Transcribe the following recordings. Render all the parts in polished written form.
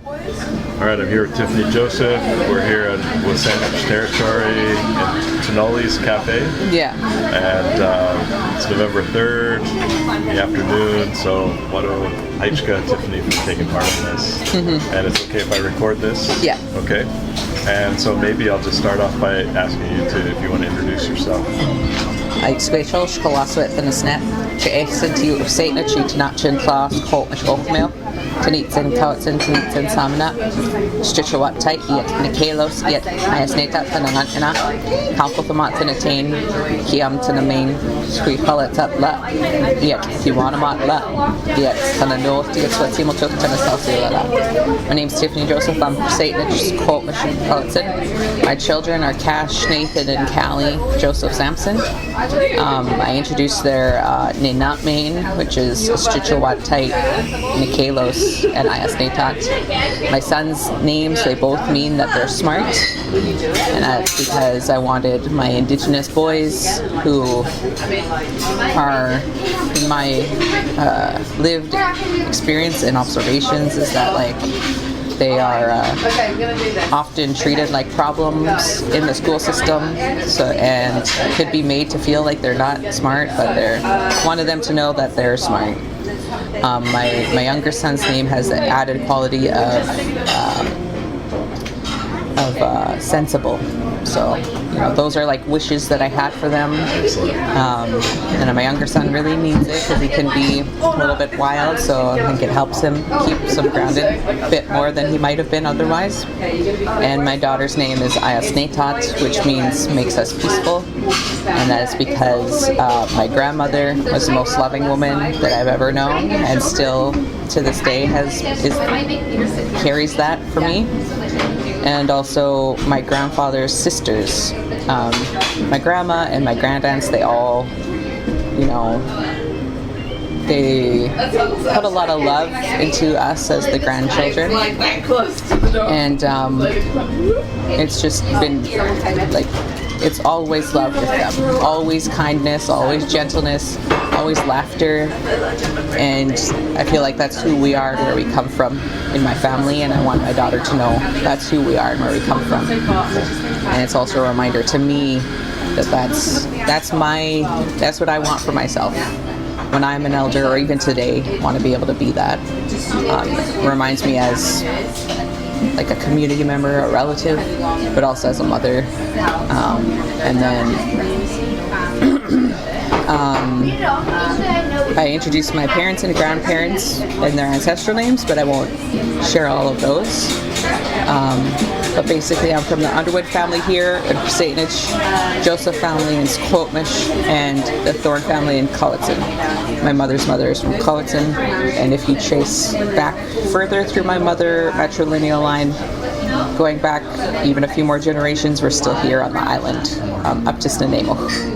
All right, I'm here with Tiffany Joseph. We're here at Sandwich Territory in Tenoli's Cafe. Yeah. And it's November 3rd in the afternoon, so Wado Aichka, Tiffany, for taking part in this. Mm-hmm. And it's okay if I record this? Yeah. Okay. And so maybe I'll just start off by asking you if you want to introduce yourself. Spatial Scholaswet and a snap. Exentiu Satna Chinachin class, Colt Oatmeal. Tanitsin, Kautzen, Tanitsin, Samna, Stitchawat Tight, yet Nikalos, yet Iasnata, Tanangana, Halkofamat, Tanatain, Kiam Tanamain, Squealet up la, yet Kiwanamat la, yet Tanano, yet Swatsimo took Tanasalsila. My name's Tiffany Joseph, I'm Satan, just Colt Kautzen. My children are Cash, Nathan, and Callie Joseph Sampson. I introduced their Ninat main, which is Stitchawat Tight, Nikalos, and Iasnetat. My sons' names, they both mean that they're smart, and that's because I wanted my Indigenous boys, who are, in my lived experience and observations, is that like they are often treated like problems in the school system, and could be made to feel like they're not smart, but they're wanted them to know that they're smart. My younger son's name has the added quality of sensible. So, you know, those are like wishes that I had for them. And my younger son really needs it because he can be a little bit wild, so I think it helps him keep some grounded a bit more than he might have been otherwise. And my daughter's name is Iasnetat, which means makes us peaceful. And that is because my grandmother was the most loving woman that I've ever known, and still to this day carries that for me. And also my grandfather's sisters, my grandma and my grandaunts, they all, you know, they put a lot of love into us as the grandchildren, and it's just been like, it's always love with them, always kindness, always gentleness, always laughter, and I feel like that's who we are and where we come from in my family, and I want my daughter to know that's who we are and where we come from. And it's also a reminder to me that that's what I want for myself. When I'm an elder, or even today, I want to be able to be that. It reminds me as like a community member, a relative, but also as a mother. And then I introduced my parents and grandparents and their ancestral names, but I won't share all of those. But basically, I'm from the Underwood family here, and Satanich, Joseph family in Squamish, and the Thorne family in Culleton. My mother's mother is from Culleton, and if you trace back further through my mother matrilineal line, going back even a few more generations, we're still here on the island, up to Snuneymuxw.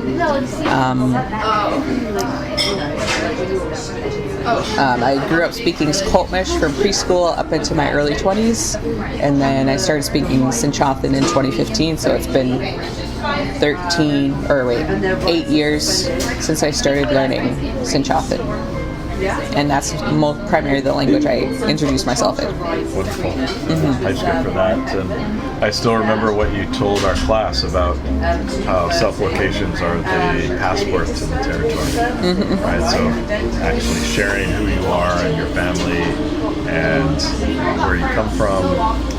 I grew up speaking Squamish from preschool up into my early 20s, and then I started speaking Sinchothan in 2015, so it's been 8 years since I started learning Sinchothan. And that's primarily the language I introduced myself in. Wonderful. Mm-hmm. Thanks for that. And I still remember what you told our class about how self-locations are the passport to the territory. Mm-hmm. Right? So actually sharing who you are and your family and where you come from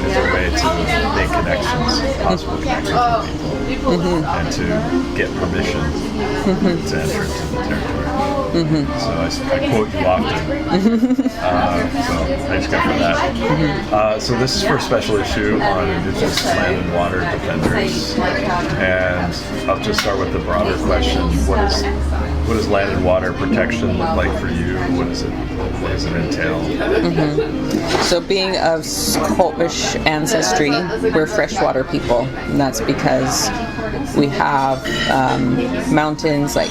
is a way to make connections, possible connections with people, mm-hmm. and to get permission mm-hmm. to enter into the territory. Mm-hmm. So I quote you often. So thanks again for that. Mm-hmm. So this is for a special issue on Indigenous land and water defenders, and I'll just start with the broader question: what does land and water protection look like for you? What does it entail? Mm-hmm. So being of Squamish ancestry, we're freshwater people, and that's because we have mountains like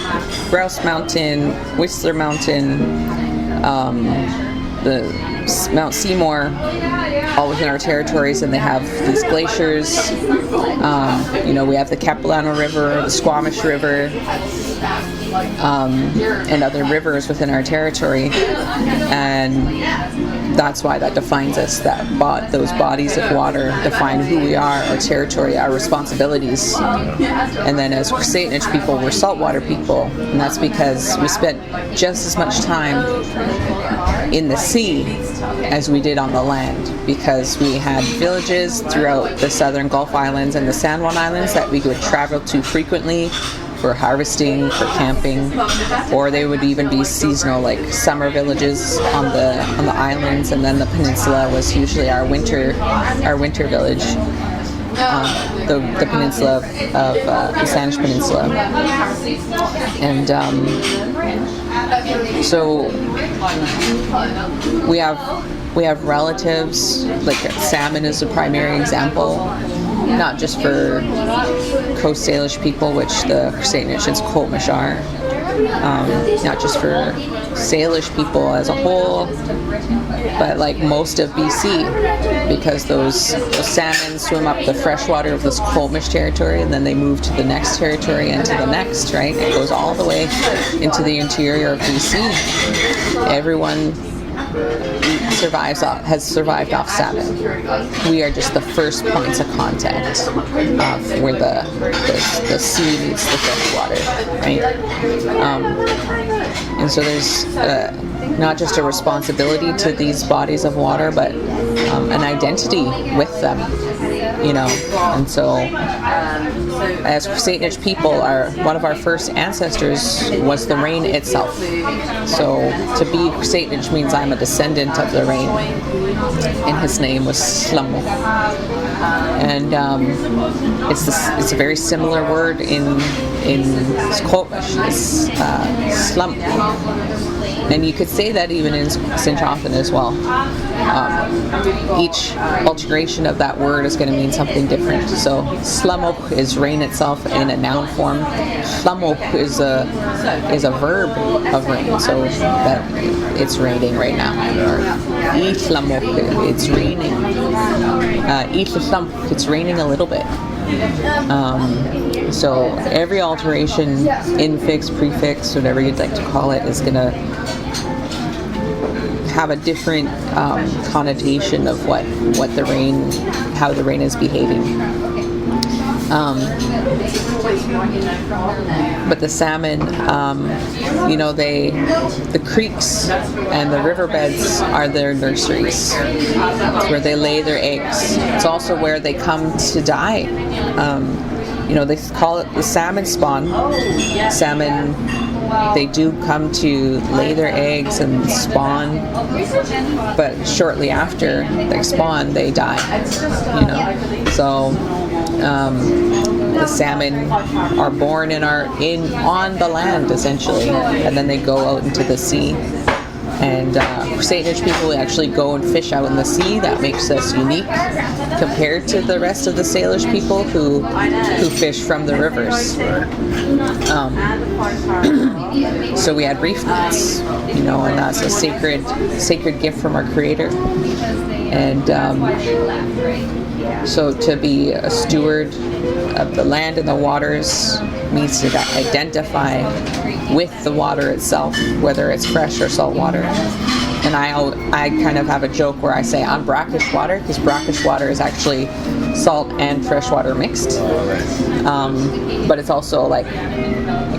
Grouse Mountain, Whistler Mountain, the Mount Seymour, all within our territories, and they have these glaciers. We have the Capilano River, the Squamish River, and other rivers within our territory, and that's why that defines us. Those bodies of water define who we are, our territory, our responsibilities. And then as Satanage people, we're saltwater people, and that's because we spent just as much time in the sea as we did on the land, because we had villages throughout the southern Gulf Islands and the San Juan Islands that we would travel to frequently for harvesting, for camping, or they would even be seasonal, like summer villages on the islands, and then the peninsula was usually our winter village. The peninsula of the Saanich Peninsula, and so we have relatives. Like salmon is a primary example, not just for Coast Salish people, which the St. Nations Coatmish are, not just for Salish people as a whole, but like most of BC, because those salmon swim up the freshwater of this Coatmish territory, and then they move to the next territory and to the next, right? It goes all the way into the interior of BC. Everyone has survived off salmon. We are just the first points of contact where the sea meets the fresh water, right? And so there's not just a responsibility to these bodies of water, but an identity with them, you know. And so as Satanage people, one of our first ancestors was the rain itself. So to be Satanage means I'm a descendant of the rain, and his name was Slamo. And it's a very similar word in Squamish. It's slump. And you could say that even in Sinchothan as well. Each alteration of that word is going to mean something different. So slumok is rain itself in a noun form. Slumok is a verb of rain. So that it's raining right now. Itlamok, it's raining. Itlamok, it's raining a little bit. So every alteration, infix, prefix, whatever you'd like to call it, is going to have a different connotation of what the rain, how the rain is behaving. But the salmon, the creeks and the riverbeds are their nurseries. It's where they lay their eggs. It's also where they come to die. They call it the salmon spawn. Salmon, they do come to lay their eggs and spawn, but shortly after they spawn, they die. So the salmon are born on the land essentially, and then they go out into the sea. And for Satanage people, we actually go and fish out in the sea. That makes us unique compared to the rest of the Salish people who fish from the rivers. So we had reef nets, and that's a sacred gift from our Creator. And so to be a steward of the land and the waters means to identify with the water itself, whether it's fresh or salt water. And I kind of have a joke where I say I'm brackish water, because brackish water is actually salt and fresh water mixed. But it's also like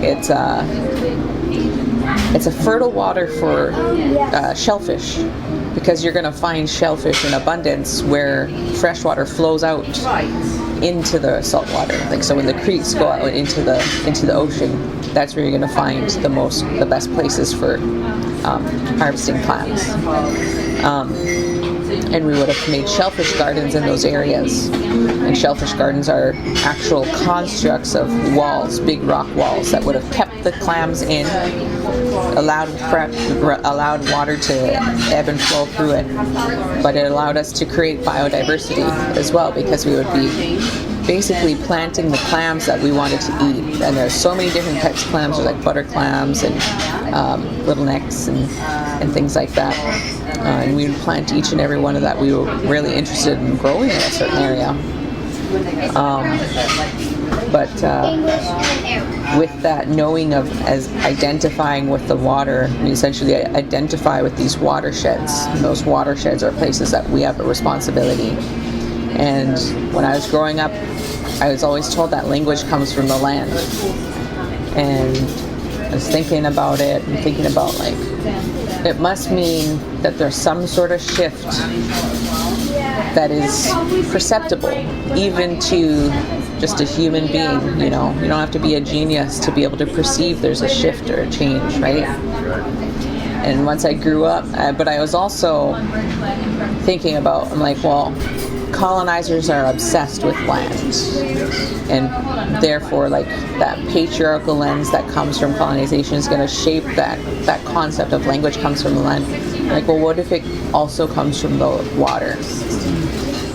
it's a fertile water for shellfish, because you're going to find shellfish in abundance where fresh water flows out into the salt water. Like, so when the creeks go out into the ocean, that's where you're going to find the best places for harvesting clams. And we would have made shellfish gardens in those areas. And shellfish gardens are actual constructs of walls, big rock walls that would have kept the clams in, allowed water to ebb and flow through it. But it allowed us to create biodiversity as well, because we would be basically planting the clams that we wanted to eat. And there's so many different types of clams. There's like butter clams and little necks and things like that. And we would plant each and every one of that we were really interested in growing in a certain area. But with that knowing of as identifying with the water, we essentially identify with these watersheds. And those watersheds are places that we have a responsibility. And when I was growing up, I was always told that language comes from the land. And I was thinking about it and thinking about, like, it must mean that there's some sort of shift that is perceptible even to just a human being. You know, you don't have to be a genius to be able to perceive there's a shift or a change, right? And once I grew up, but I was also thinking about, I'm like, well, colonizers are obsessed with land, and therefore, like, that patriarchal lens that comes from colonization is going to shape that concept of language comes from the land. Like, well, what if it also comes from the water?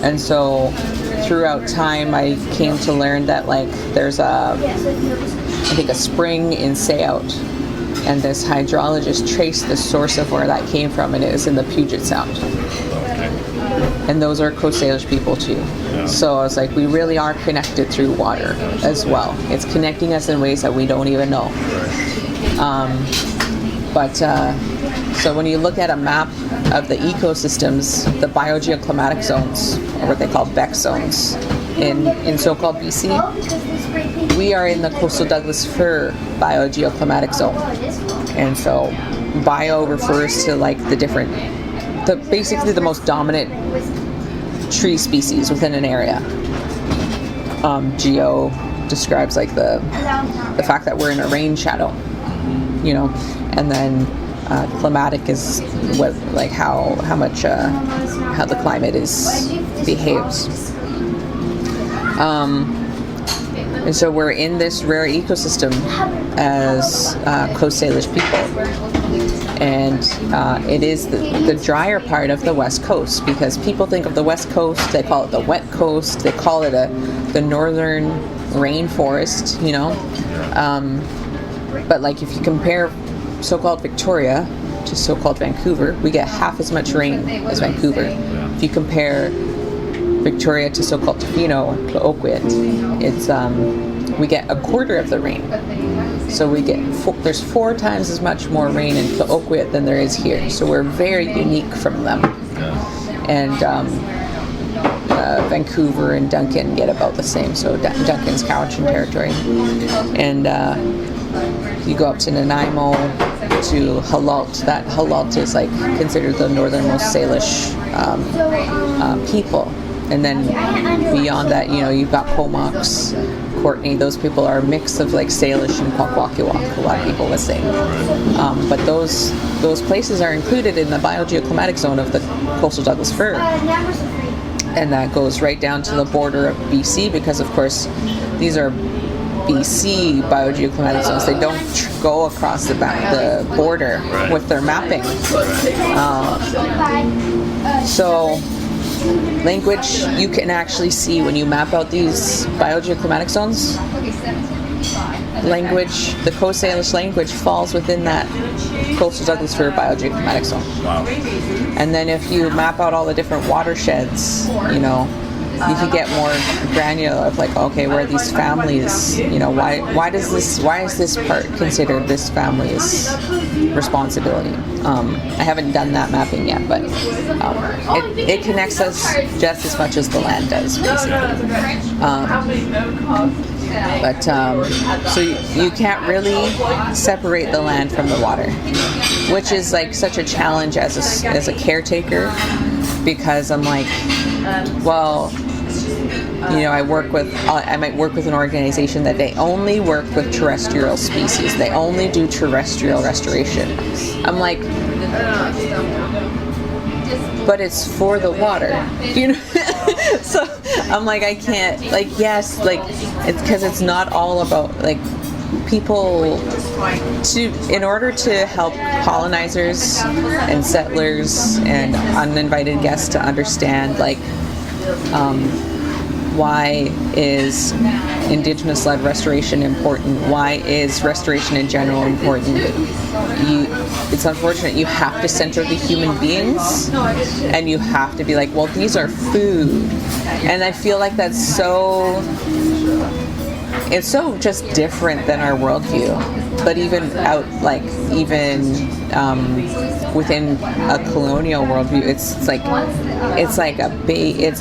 And so throughout time, I came to learn that, like, there's I think a spring in Sayout, and this hydrologist traced the source of where that came from, and it was in the Puget Sound. And those are Coast Salish people too. Yeah. So I was like, we really are connected through water as well. It's connecting us in ways that we don't even know. So when you look at a map of the ecosystems, the biogeoclimatic zones, or what they call BEC zones, in so-called BC, we are in the coastal Douglas fir biogeoclimatic zone. And so bio refers to, like, basically the most dominant tree species within an area. Geo describes, like, the fact that we're in a rain shadow, you know, and then climatic is what, like, how the climate behaves. And so we're in this rare ecosystem as Coast Salish people. And it is the drier part of the West Coast, because people think of the West Coast, they call it the wet coast, they call it the northern rainforest, you know. But, like, if you compare so-called Victoria to so-called Vancouver, we get half as much rain as Vancouver. If you compare Victoria to so-called Tofino or Tla'okwit, we get a quarter of the rain. So we get there's 4 times as much more rain in Tla'okwit than there is here. So we're very unique from them. And Vancouver and Duncan get about the same. So Duncan's Cowichan territory. And you go up to Nanaimo, to Halalt. That Halalt is, like, considered the northernmost Salish people. And then beyond that, you know, you've got Pomox, Courtney. Those people are a mix of, like, Salish and Kwakwaka'wakw, a lot of people would say. But those places are included in the biogeoclimatic zone of the coastal Douglas fir. And that goes right down to the border of BC, because, of course, these are BC biogeoclimatic zones. They don't go across the border with their mapping. So language, you can actually see when you map out these biogeoclimatic zones, language, the Coast Salish language falls within that coastal Douglas fir biogeoclimatic zone. Wow. And then if you map out all the different watersheds, you know, you can get more granular of, like, okay, where are these families, you know, why is this part considered this family's responsibility? I haven't done that mapping yet, but it connects us just as much as the land does, basically. So you can't really separate the land from the water, which is, like, such a challenge as a caretaker, because I'm like, well, you know, I might work with an organization that they only work with terrestrial species. They only do terrestrial restoration. I'm like, but it's for the water, you know. So I'm like, I can't, like, yes, like, it's because it's not all about, like, people in order to help colonizers and settlers and uninvited guests to understand, like, why is Indigenous-led restoration important? Why is restoration in general important? It's unfortunate. You have to center the human beings, and you have to be like, well, these are food. And I feel like that's so it's so just different than our worldview. But even within a colonial worldview, it's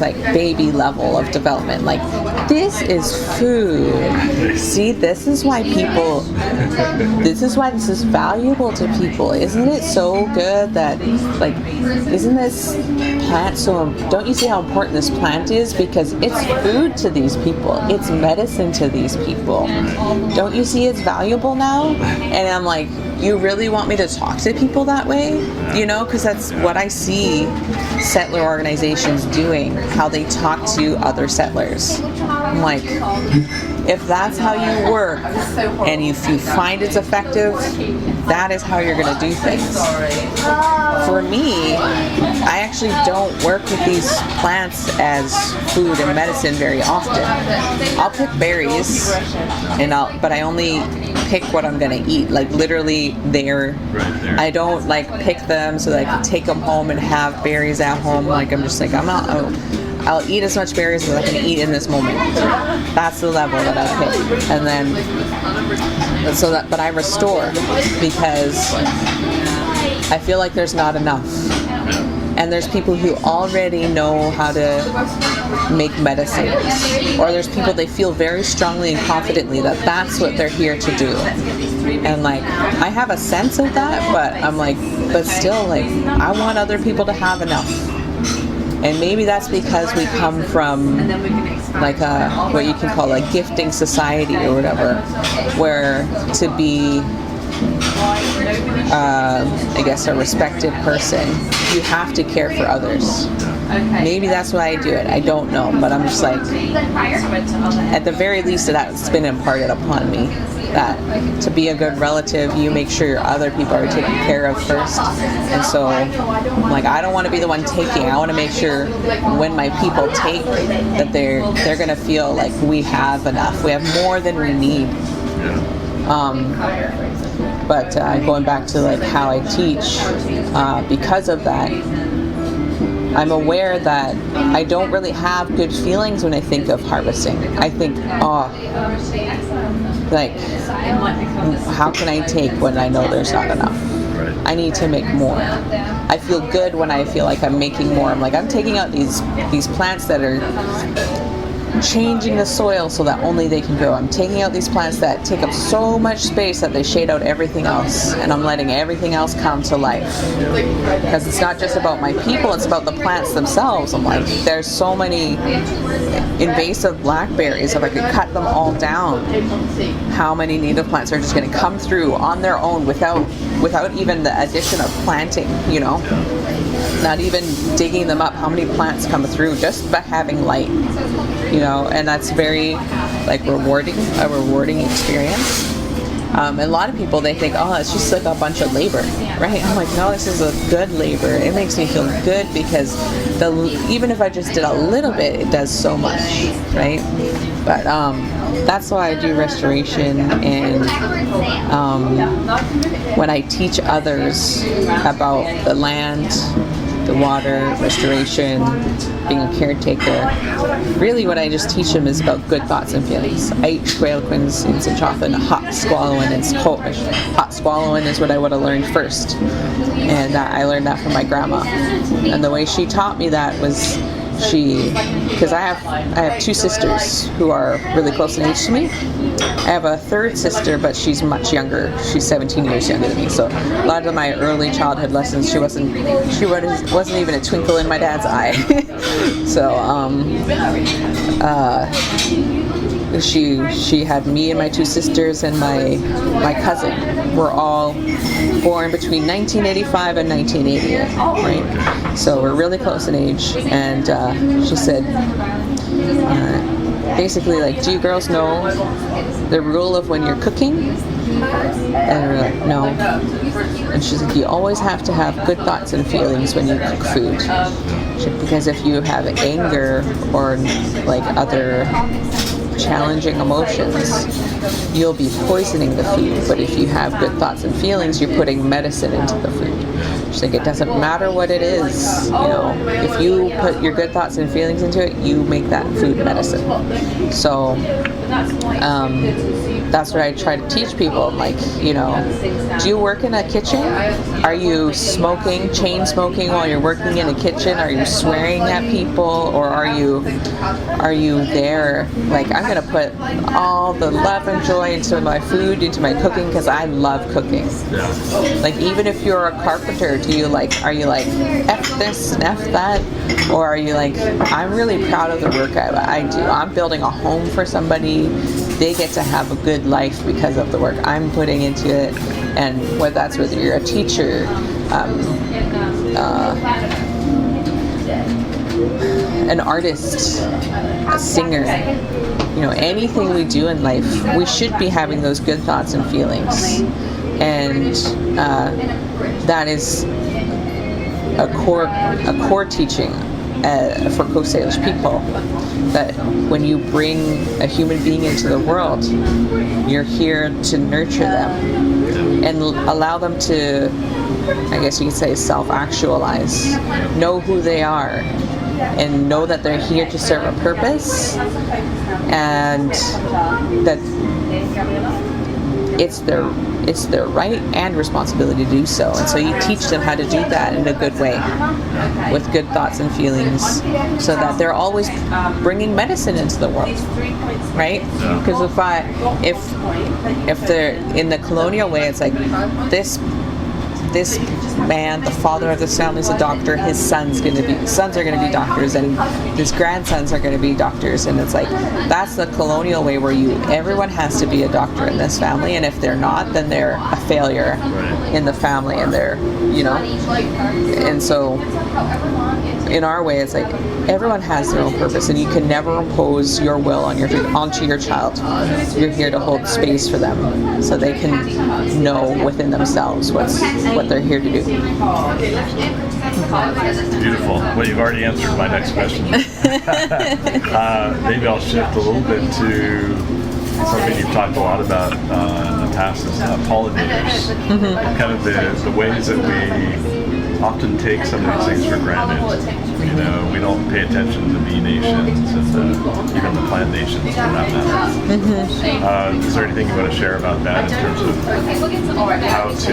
like baby level of development. Like, this is food. See, this is why this is valuable to people. Isn't it so good that, like, isn't this plant so, don't you see how important this plant is? Because it's food to these people. It's medicine to these people. Don't you see it's valuable now? And I'm like, you really want me to talk to people that way? You know, because that's what I see settler organizations doing, how they talk to other settlers. I'm like, if that's how you work and if you find it's effective, that is how you're going to do things. For me, I actually don't work with these plants as food and medicine very often. I'll pick berries, but I only pick what I'm going to eat, like literally there. Right there. I don't like pick them so that I can take them home and have berries at home. Like, I'm just like, I'll eat as much berries as I can eat in this moment. That's the level that I pick. And then, but I restore because I feel like there's not enough. And there's people who already know how to make medicines. Or there's people, they feel very strongly and confidently that that's what they're here to do. And like, I have a sense of that, but I'm like, but still, like, I want other people to have enough. And maybe that's because we come from like what you can call a gifting society or whatever, where to be I guess a respected person, you have to care for others. Maybe that's why I do it. I don't know, but I'm just like, at the very least, that's been imparted upon me. That to be a good relative, you make sure your other people are taken care of first. And so, like, I don't want to be the one taking. I want to make sure when my people take, that they're gonna feel like we have enough. We have more than we need. But going back to like how I teach, because of that, I'm aware that I don't really have good feelings when I think of harvesting. I think, like, how can I take when I know there's not enough? I need to make more. I feel good when I feel like I'm making more. I'm like, I'm taking out these plants that are changing the soil so that only they can grow. I'm taking out these plants that take up so much space that they shade out everything else, and I'm letting everything else come to life. Because it's not just about my people, it's about the plants themselves. I'm like, there's so many invasive blackberries. If I could cut them all down, how many native plants are just going to come through on their own without even the addition of planting, you know? Not even digging them up. How many plants come through just by having light, you know? And that's very like a rewarding experience. And a lot of people, they think, oh, it's just like a bunch of labor, right? I'm like, no, this is a good labor. It makes me feel good because even if I just did a little bit, it does so much, right? But that's why I do restoration, and when I teach others about the land, the water, restoration, being a caretaker, really what I just teach them is about good thoughts and feelings. I eat squalquins in Sinchothan, hot squallowin in Squamish. Hot squallowin is what I would have learned first, and I learned that from my grandma. And the way she taught me that was because I have two sisters who are really close in age to me. I have a third sister, but she's much younger. She's 17 years younger than me. So a lot of my early childhood lessons, she wasn't even a twinkle in my dad's eye. So she had me and my two sisters and my cousin. We're all born between 1985 and 1988, right? So we're really close in age. And she said, basically, like, do you girls know the rule of when you're cooking? And we're like, no. And she's like, you always have to have good thoughts and feelings when you cook food. Because if you have anger or like other challenging emotions, you'll be poisoning the food. But if you have good thoughts and feelings, you're putting medicine into the food. She's like, it doesn't matter what it is, you know, if you put your good thoughts and feelings into it, you make that food medicine. So that's what I try to teach people. I'm like, you know, do you work in a kitchen? Are you smoking, chain smoking while you're working in a kitchen? Are you swearing at people? Or are you there, like, I'm going to put all the love and joy into my food, into my cooking, because I love cooking. Like, even if you're a carpenter, are you like, F this and F that? Or are you like, I'm really proud of the work I do. I'm building a home for somebody. They get to have a good life because of the work I'm putting into it. And whether you're a teacher, an artist, a singer, you know, anything we do in life, we should be having those good thoughts and feelings. And that is a core teaching for Coast Salish people, that when you bring a human being into the world, you're here to nurture them and allow them to, I guess you could say, self-actualize, know who they are, and know that they're here to serve a purpose, and that it's their right and responsibility to do so. And so you teach them how to do that in a good way, with good thoughts and feelings, so that they're always bringing medicine into the world, right? Because if they're in the colonial way, it's like this man, the father of this family, is a doctor. His sons are going to be doctors, and his grandsons are going to be doctors. And it's like, that's the colonial way, where everyone has to be a doctor in this family, and if they're not, then they're a failure in the family, and they're, you know. And so in our way, it's like, everyone has their own purpose, and you can never impose your will onto your child. You're here to hold space for them, so they can know within themselves what they're here to do. Beautiful. Well, you've already answered my next question. Maybe I'll shift a little bit to something you've talked a lot about in the past, is pollinators. Kind of the ways that we often take some of these things for granted. You know, we don't pay attention to the bee nations and even the plant nations, for that matter. Is there anything you want to share about that in terms of how to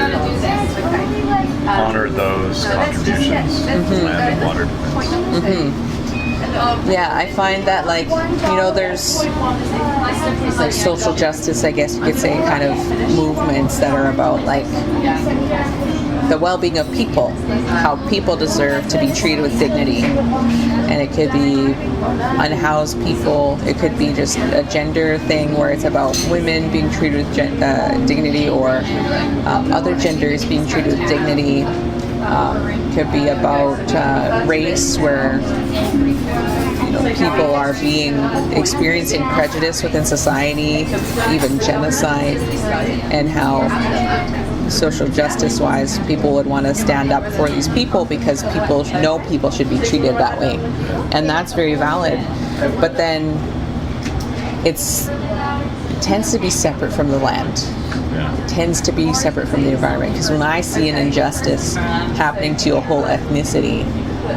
honor those contributions to land and water defense? Yeah, I find that, like, you know, there's social justice, I guess you could say, kind of movements that are about, like, the well-being of people, how people deserve to be treated with dignity. And it could be unhoused people, it could be just a gender thing where it's about women being treated with dignity, or other genders being treated with dignity. Could be about race, where, you know, people are experiencing prejudice within society, even genocide, and how social justice wise people would want to stand up for these people, because people should be treated that way, and that's very valid. But then it tends to be separate from the land. Tends to be separate from the environment, because when I see an injustice happening to a whole ethnicity,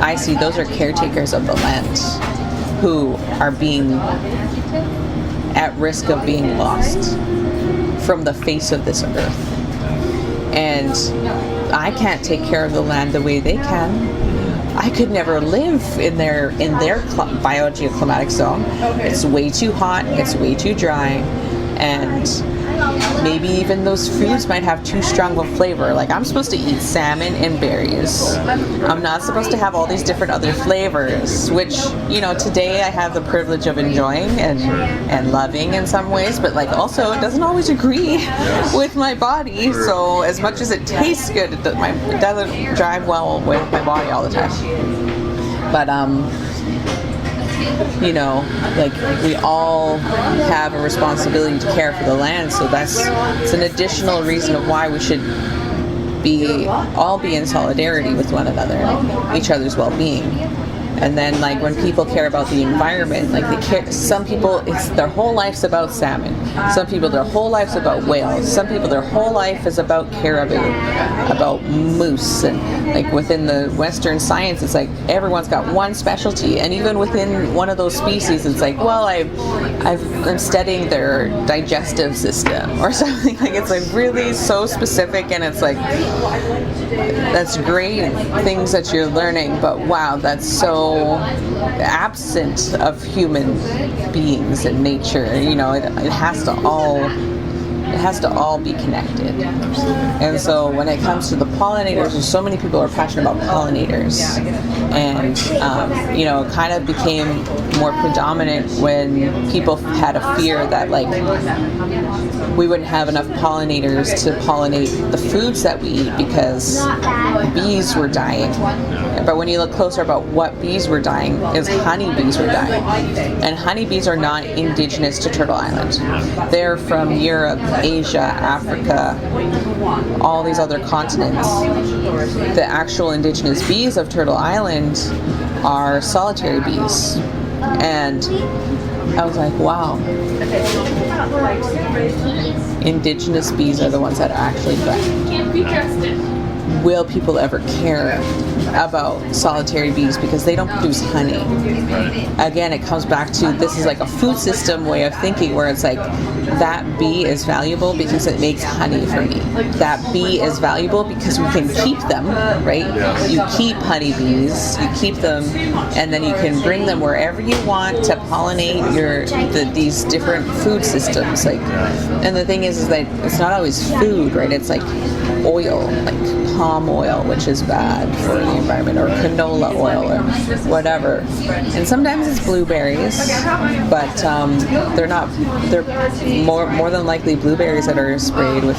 I see those are caretakers of the land who are being at risk of being lost from the face of this earth. And I can't take care of the land the way they can. I could never live in their biogeoclimatic zone. It's way too hot, it's way too dry, and maybe even those foods might have too strong of a flavor. Like, I'm supposed to eat salmon and berries. I'm not supposed to have all these different other flavors, which, you know, today I have the privilege of enjoying and loving in some ways, but, like, also it doesn't always agree with my body. So as much as it tastes good, it doesn't jive well with my body all the time. But you know, like, we all have a responsibility to care for the land, so it's an additional reason of why we should all be in solidarity with one another, each other's well-being. And then like when people care about the environment, like they care, some people, it's their whole life's about salmon. Some people, their whole life's about whales. Some people, their whole life is about caribou, about moose. And like within the Western science, it's like everyone's got one specialty. And even within one of those species, it's like, well, I'm studying their digestive system or something. Like it's like really so specific, and it's like, that's great things that you're learning, but wow, that's so absent of human beings and nature. You know, it has to all be connected. And so when it comes to the pollinators, there's so many people who are passionate about pollinators, and you know, it kind of became more predominant when people had a fear that like we wouldn't have enough pollinators to pollinate the foods that we eat because bees were dying. But when you look closer about what bees were dying, is honeybees were dying. And honeybees are not indigenous to Turtle Island. They're from Europe, Asia, Africa, all these other continents. The actual indigenous bees of Turtle Island are solitary bees. And I was like, wow. Indigenous bees are the ones that are actually threatened. Will people ever care about solitary bees because they don't produce honey? Again, it comes back to, this is like a food system way of thinking where it's like, that bee is valuable because it makes honey for me. That bee is valuable because we can keep them, right? You keep honeybees, you keep them, and then you can bring them wherever you want to pollinate these different food systems. Like, and the thing is that it's not always food, right? It's like oil, like palm oil, which is bad for the environment, or canola oil, or whatever. And sometimes it's blueberries, but they're more than likely blueberries that are sprayed with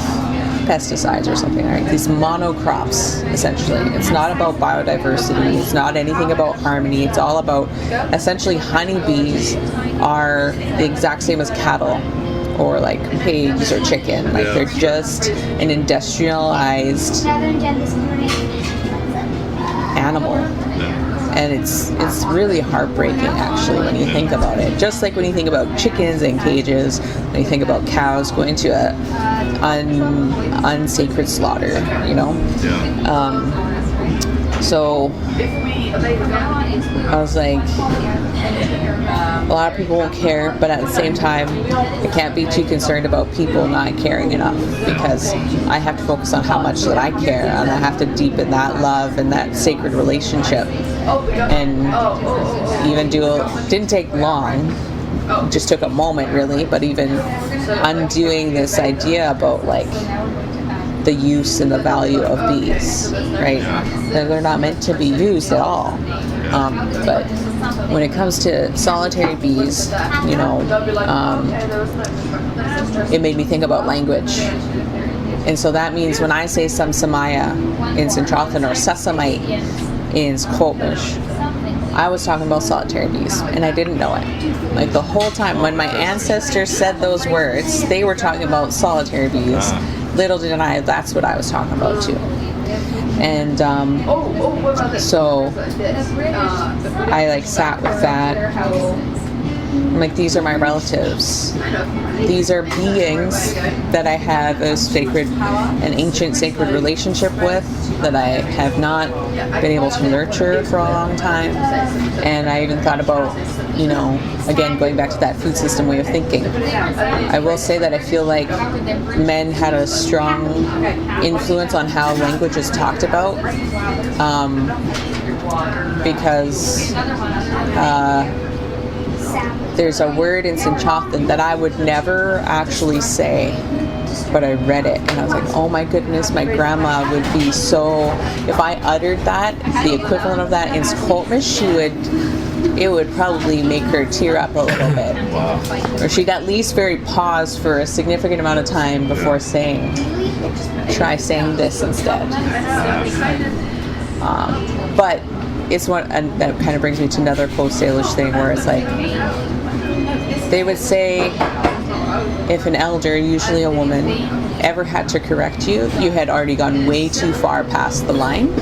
pesticides or something, right? These monocrops, essentially. It's not about biodiversity. It's not anything about harmony. It's all about, essentially, honeybees are the exact same as cattle, or like pigs or chicken. Like they're just an industrialized animal. And it's really heartbreaking, actually, when you think about it. Just like when you think about chickens in cages, when you think about cows going to a unsacred slaughter, you know? So I was like, a lot of people won't care, but at the same time, I can't be too concerned about people not caring enough, because I have to focus on how much that I care, and I have to deepen that love and that sacred relationship. And even didn't take long, just took a moment really, but even undoing this idea about like the use and the value of bees, right? They're not meant to be used at all. But when it comes to solitary bees, you know, it made me think about language. And so that means when I say Samsamaya in Centralton or Sasamite in Squamish, I was talking about solitary bees, and I didn't know it. Like the whole time, when my ancestors said those words, they were talking about solitary bees. Little did I, that's what I was talking about too. And so I like sat with that. I'm like, these are my relatives. These are beings that I have a sacred, an ancient sacred relationship with, that I have not been able to nurture for a long time. And I even thought about, you know, again, going back to that food system way of thinking. I will say that I feel like men had a strong influence on how language is talked about, because there's a word in Sinchothan that I would never actually say, but I read it and I was like, oh my goodness, my grandma would be so, if I uttered that, the equivalent of that in Squamish, it would probably make her tear up a little bit. Or she'd at least very pause for a significant amount of time before saying, try saying this instead. But it's one, and that kind of brings me to another Coast Salish thing where it's like, they would say, if an elder, usually a woman, ever had to correct you, you had already gone way too far past the line.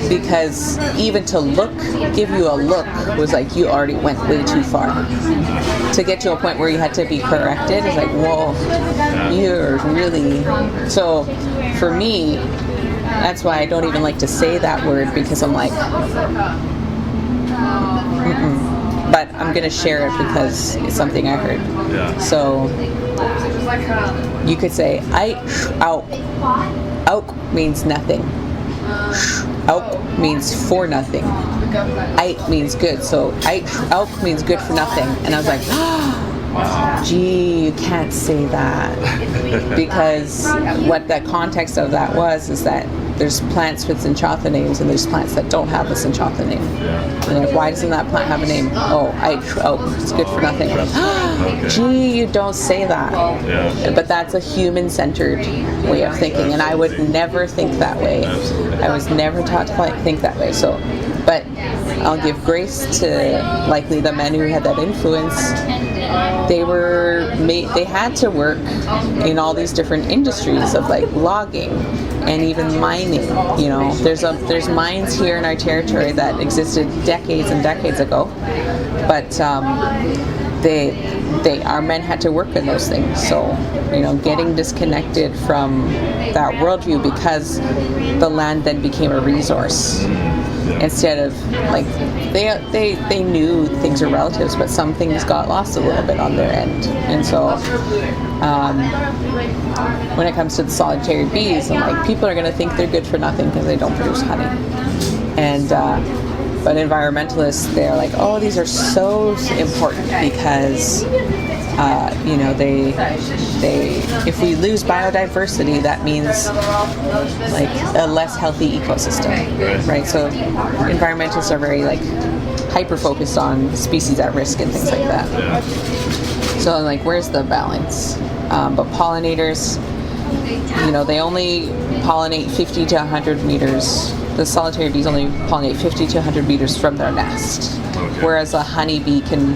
because even to give you a look was like you already went way too far. To get to a point where you had to be corrected is like, whoa, you're really... So for me, that's why I don't even like to say that word, because I'm like, but I'm going to share it because it's something I heard. Yeah. So you could say, Auk. Auk means nothing. Auk means for nothing. Ait means good. So Auk means good for nothing. And I was like, gee, you can't say that. Because what the context of that is that there's plants with Sanchotha names and there's plants that don't have a Sanchotha name. Yeah. And like, why doesn't that plant have a name? It's good for nothing. Okay. Gee, you don't say that. Yeah. But that's a human-centered way of thinking, and I would never think that way. Absolutely. I was never taught to think that way. So, but I'll give grace to likely the men who had that influence. They had to work in all these different industries of like logging and even mining. You know, there's mines here in our territory that existed decades and decades ago, but our men had to work in those things. So, you know, getting disconnected from that worldview because the land then became a resource. Instead of like they knew things are relatives, but some things got lost a little bit on their end. And so when it comes to the solitary bees, I'm like, people are going to think they're good for nothing because they don't produce honey. And but environmentalists, they're like, oh, these are so important because you know, they if we lose biodiversity, that means like a less healthy ecosystem, right? So environmentalists are very like hyper focused on species at risk and things like that. So like, where's the balance? But pollinators, you know, they only pollinate 50 to 100 meters. The solitary bees only pollinate 50 to 100 meters from their nest, whereas a honeybee can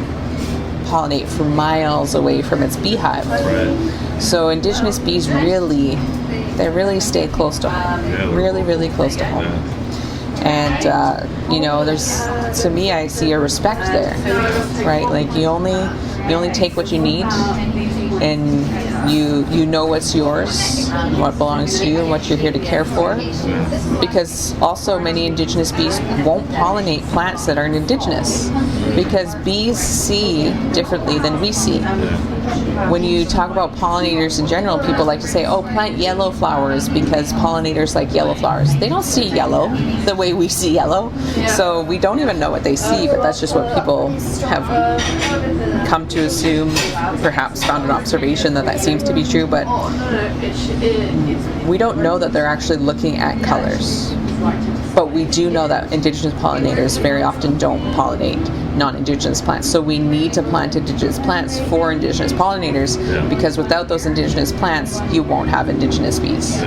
pollinate for miles away from its beehive. Right. So indigenous bees really stay close to home, really close to home. And you know, to me, I see a respect there, right? Like you only take what you need, and you know what's yours, what belongs to you, and what you're here to care for. Because also many indigenous bees won't pollinate plants that aren't indigenous, because bees see differently than we see. When you talk about pollinators in general, people like to say, oh, plant yellow flowers because pollinators like yellow flowers. They don't see yellow the way we see yellow, so we don't even know what they see, but that's just what people have come to assume, perhaps found an observation that seems to be true, but we don't know that they're actually looking at colors. But we do know that indigenous pollinators very often don't pollinate non-indigenous plants. So we need to plant indigenous plants for indigenous pollinators, because without those indigenous plants, you won't have indigenous bees.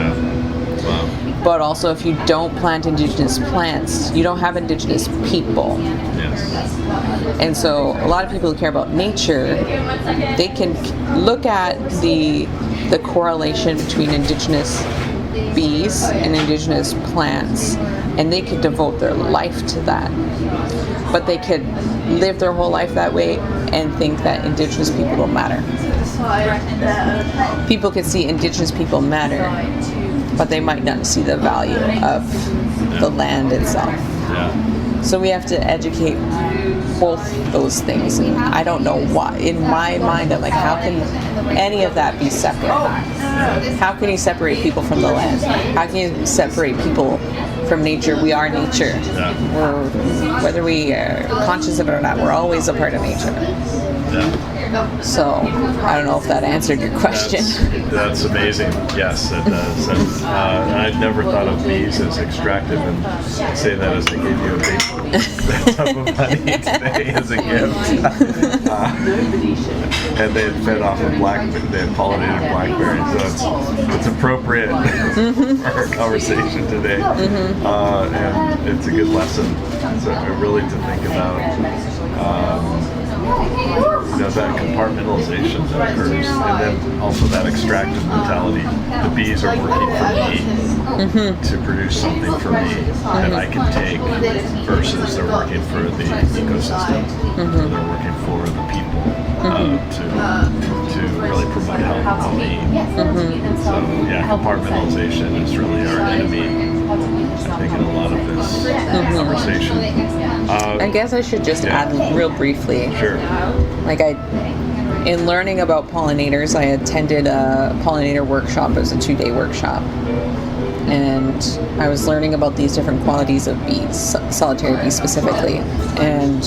But also, if you don't plant indigenous plants, you don't have indigenous people. And so a lot of people who care about nature, they can look at the correlation between indigenous bees and indigenous plants, and they could devote their life to that. But they could live their whole life that way and think that indigenous people don't matter. People could see indigenous people matter, but they might not see the value of the land itself. So we have to educate both those things, and I don't know why. In my mind, I'm like, how can any of that be separate? How can you separate people from the land? How can you separate people from nature? We are nature. Whether we are conscious of it or not, we're always a part of nature. So I don't know if that answered your question. That's amazing. Yes, it does. And, I'd never thought of bees as extractive, and I say that as I gave you a big tub of honey today as a gift. And they had fed off of they had pollinated blackberries, so it's appropriate for our conversation today. And it's a good lesson. So really to think about. That compartmentalization that occurs, and then also that extractive mentality. The bees are working for me to produce something for me that I can take, versus they're working for the ecosystem, or they're working for the people to really promote health and well-being. So yeah, compartmentalization is really our enemy, I think, in a lot of this conversation. I guess I should just add real briefly. Sure. Like in learning about pollinators, I attended a pollinator workshop. It was a 2-day workshop. And I was learning about these different qualities of bees, solitary bees specifically. And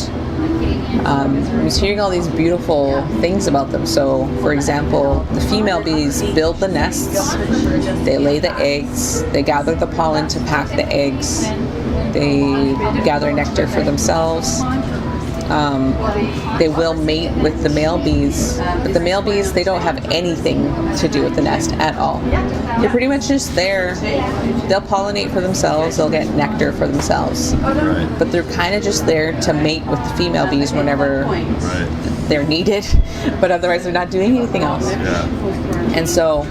I was hearing all these beautiful things about them. So, for example, the female bees build the nests, they lay the eggs, they gather the pollen to pack the eggs, they gather nectar for themselves. They will mate with the male bees, but the male bees, they don't have anything to do with the nest at all. They're pretty much just there. They'll pollinate for themselves, they'll get nectar for themselves, but they're kind of just there to mate with the female bees whenever they're needed, but otherwise they're not doing anything else. And so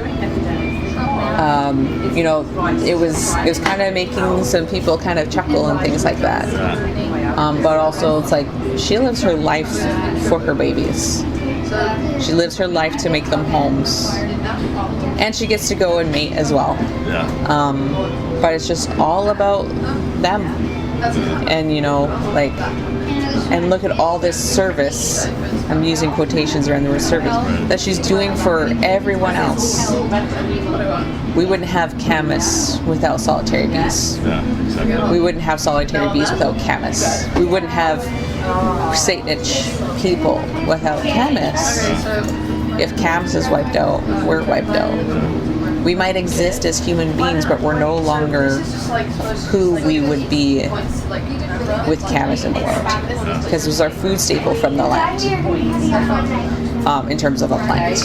it was kind of making some people kind of chuckle and things like that. But also it's like she lives her life for her babies. She lives her life to make them homes. And she gets to go and mate as well. But it's just all about them. And and look at all this service, I'm using quotations around the word service, that she's doing for everyone else. We wouldn't have camas without solitary bees. We wouldn't have solitary bees without camas. We wouldn't have Satanich people without camas. If camas is wiped out, we're wiped out. We might exist as human beings, but we're no longer who we would be with camas in the world, because it was our food staple from the land, in terms of a plant.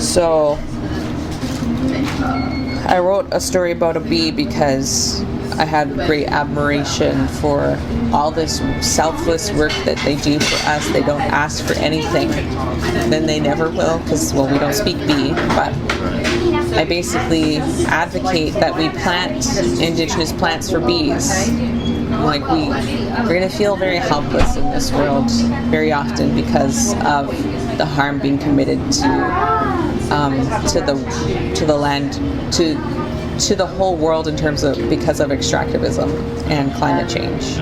So I wrote a story about a bee because I had great admiration for all this selfless work that they do for us. They don't ask for anything. Then they never will, because, we don't speak bee, but I basically advocate that we plant indigenous plants for bees. Like we're going to feel very helpless in this world very often because of the harm being committed to the land, to the whole world because of extractivism and climate change.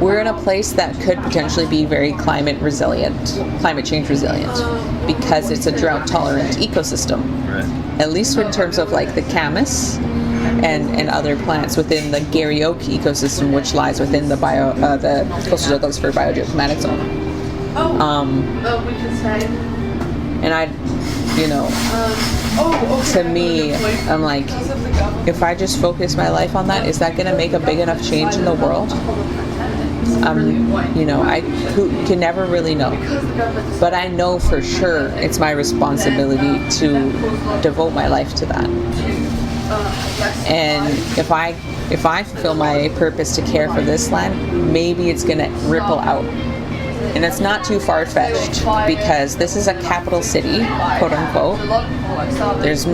We're in a place that could potentially be very climate change resilient, because it's a drought tolerant ecosystem. At least in terms of like the camas and other plants within the Garry Oak ecosystem, which lies within the coastal Douglas fir biogeoclimatic zone. And to me, I'm like, if I just focus my life on that, is that going to make a big enough change in the world? I can never really know. But I know for sure it's my responsibility to devote my life to that. And if I fulfill my purpose to care for this land, maybe it's going to ripple out. And it's not too far-fetched, because this is a capital city, quote unquote. There's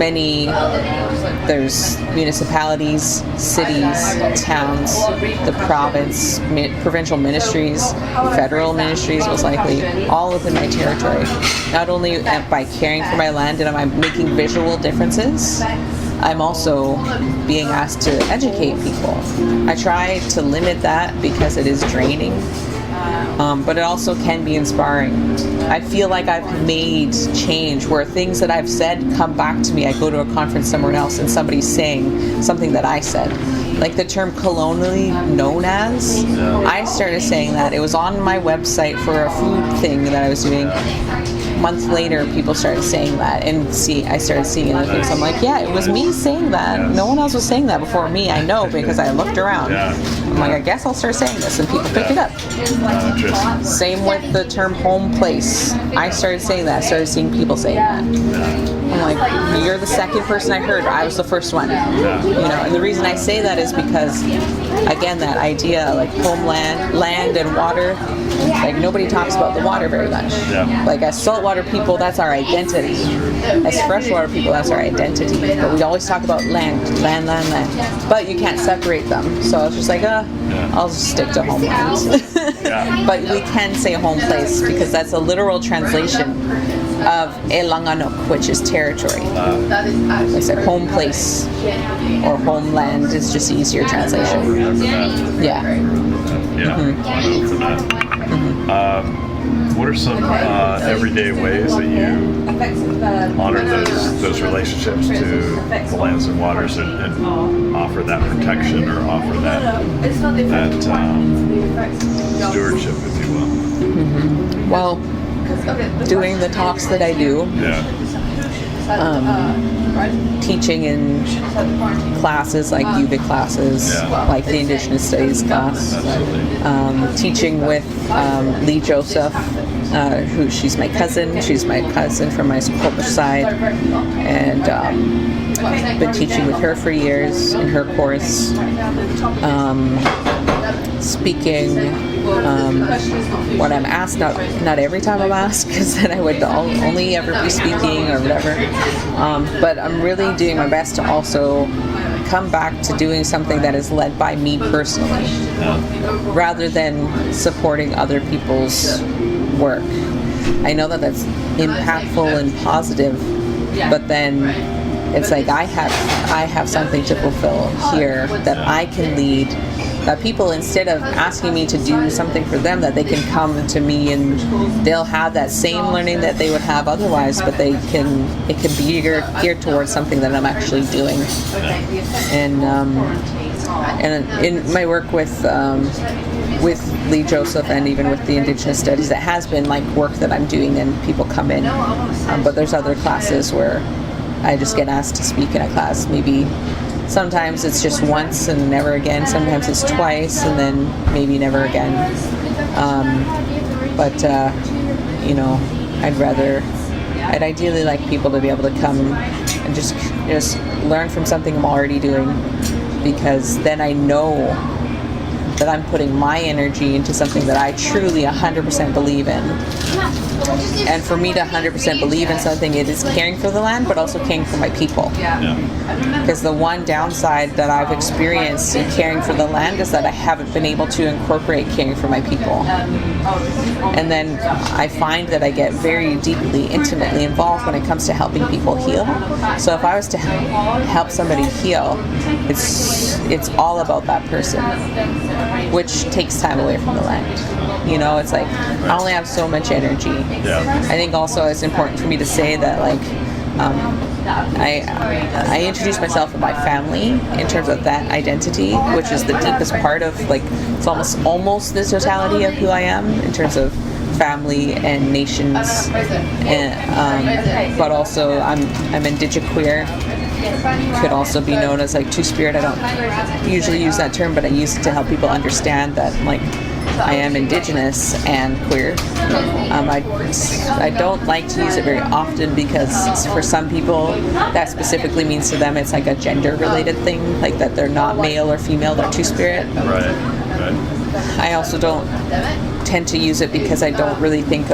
municipalities, cities, towns, the province, provincial ministries, federal ministries, most likely, all within my territory. Not only by caring for my land and am I making visual differences, I'm also being asked to educate people. I try to limit that because it is draining. But it also can be inspiring. I feel like I've made change where things that I've said come back to me. I go to a conference somewhere else and somebody's saying something that I said. Like the term colonially known as, I started saying that. It was on my website for a food thing that I was doing. A month later, people started saying that, and I started seeing other things. I'm like, yeah, it was me saying that. No one else was saying that before me. I know, because I looked around. I'm like, I guess I'll start saying this, and people picked it up. Same with the term home place. I started saying that. I started seeing people saying that. I'm I'm like, you're the second person I heard. I was the first one. You know, and the reason I say that is because, again, that idea, like homeland, land, and water. Like nobody talks about the water very much. Yeah. Like as saltwater people, that's our identity. As freshwater people, that's our identity. But we always talk about land. But you can't separate them. So I was just like, I'll just stick to homeland. But we can say home place because that's a literal translation of Elanganuk, which is territory. Like I said, home place or homeland is just easier translation. Yeah. What are some everyday ways that you honor those relationships to the lands and waters and offer that protection or offer that stewardship, if you will? Well, doing the talks that I do, teaching in classes like UVic classes, like the Indigenous Studies class, teaching with Lee Joseph, she's my cousin from my Squamish side, and been teaching with her for years in her course, speaking when I'm asked, not every time I'm asked, because then I would only ever be speaking or whatever, but I'm really doing my best to also come back to doing something that is led by me personally, rather than supporting other people's work. I know that that's impactful and positive, but then it's like I have something to fulfill here that I can lead, that people, instead of asking me to do something for them, that they can come to me and they'll have that same learning that they would have otherwise, but it can be geared towards something that I'm actually doing. And in my work with Lee Joseph and even with the Indigenous Studies, it has been like work that I'm doing and people come in, but there's other classes where I just get asked to speak in a class. Maybe sometimes it's just once and never again. Sometimes it's twice and then maybe never again. I'd ideally like people to be able to come and just learn from something I'm already doing, because then I know that I'm putting my energy into something that I truly 100% believe in. And for me to 100% believe in something, it is caring for the land, but also caring for my people. Because the one downside that I've experienced in caring for the land is that I haven't been able to incorporate caring for my people. And then I find that I get very deeply, intimately involved when it comes to helping people heal. So if I was to help somebody heal, it's all about that person, which takes time away from the land. You know, it's like I only have so much energy. I think also it's important for me to say that, like, I introduce myself and my family in terms of that identity, which is the deepest part of, like, it's almost the totality of who I am in terms of family and nations, and but also I'm indigiqueer. Could also be known as like Two-Spirit. I don't usually use that term, but I use it to help people understand that, like, I am Indigenous and queer. I don't like to use it very often because for some people that specifically means to them it's like a gender-related thing, like that they're not male or female, they're Two-Spirit. Right. I also don't tend to use it because I don't really think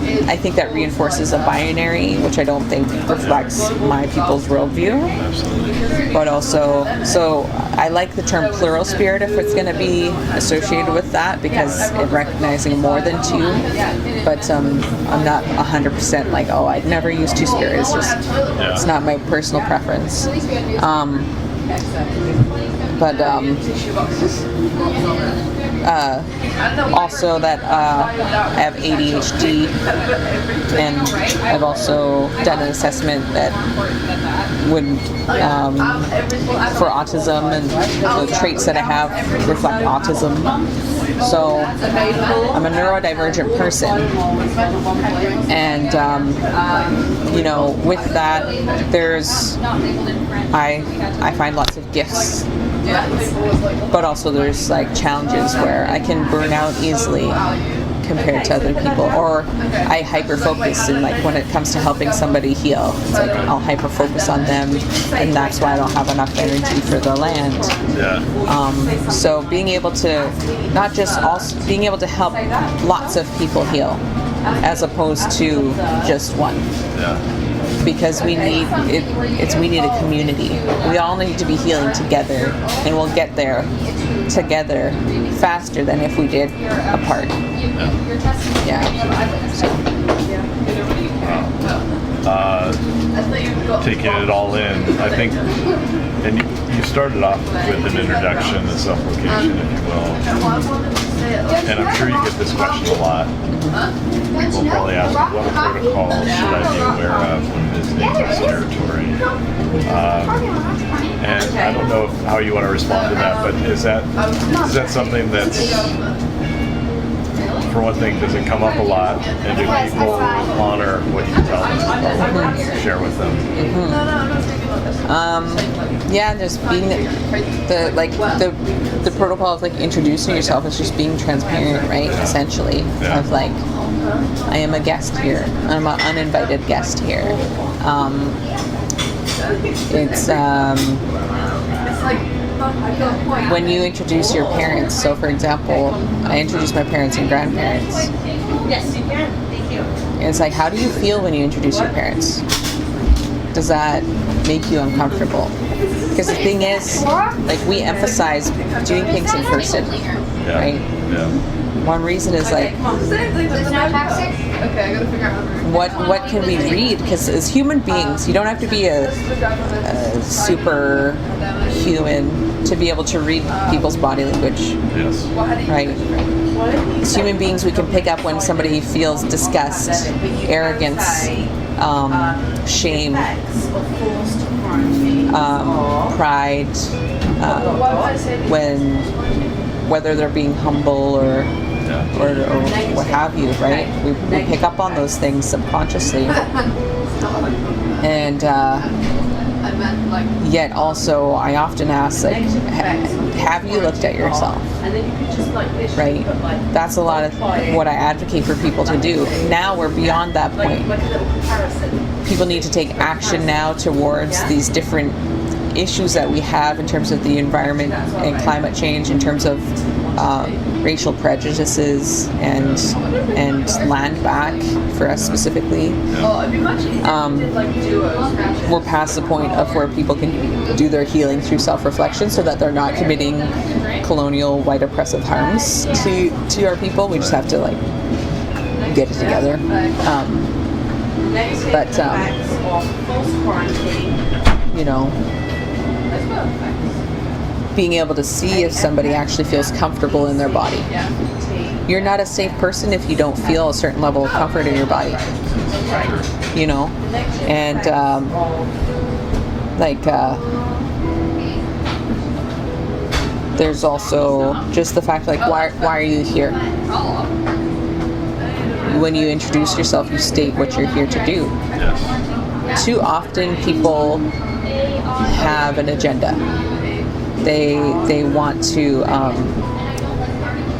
I think that reinforces a binary, which I don't think reflects my people's worldview. Absolutely. But also, so I like the term plural spirit if it's going to be associated with that, because it's recognizing more than two. But I'm not 100% like, oh, I'd never use Two-Spirit. It's just, it's not my personal preference. Also that I have ADHD, and I've also done an assessment that would for autism, and the traits that I have reflect autism. So I'm a neurodivergent person, and with that, I find lots of gifts. But also there's like challenges where I can burn out easily, compared to other people, or I hyper focus, and like when it comes to helping somebody heal, it's like I'll hyper focus on them, and that's why I don't have enough energy for the land. So being able to not just also being able to help lots of people heal as opposed to just one. Because we need we need a community. We all need to be healing together, and we'll get there together faster than if we did apart. Taking it all in, I think, and you started off with an introduction to self-location, if you will, and I'm sure you get this question a lot. People probably ask, what protocol should I be aware of when visiting this territory? And I don't know how you want to respond to that, but is that something that's, for one thing, does it come up a lot, and do people honor what you tell them or what you share with them? Just being the protocol of like introducing yourself is just being transparent, right? Essentially, of like, I am a guest here. I'm an uninvited guest here. It's when you introduce your parents. So, for example, I introduce my parents and grandparents. Yes, you can. Thank you. And it's like, how do you feel when you introduce your parents? Does that make you uncomfortable? Because the thing is, like, we emphasize doing things in person, right? One reason is like, what can we read? Because as human beings, you don't have to be a super human to be able to read people's body language. Yes. Right? As human beings, we can pick up when somebody feels disgust, arrogance, shame, pride, whether they're being humble or what have you, right? We pick up on those things subconsciously. And yet also I often ask, like, have you looked at yourself? Right? That's a lot of what I advocate for people to do. Now we're beyond that point. People need to take action now towards these different issues that we have in terms of the environment and climate change, in terms of racial prejudices and land back for us specifically. We're past the point of where people can do their healing through self-reflection so that they're not committing colonial white oppressive harms to our people. We just have to like get it together. You know, being able to see if somebody actually feels comfortable in their body. You're not a safe person if you don't feel a certain level of comfort in your body. You know? And there's also just the fact, like, why are you here? When you introduce yourself, you state what you're here to do. Yes. Too often people have an agenda. They want to,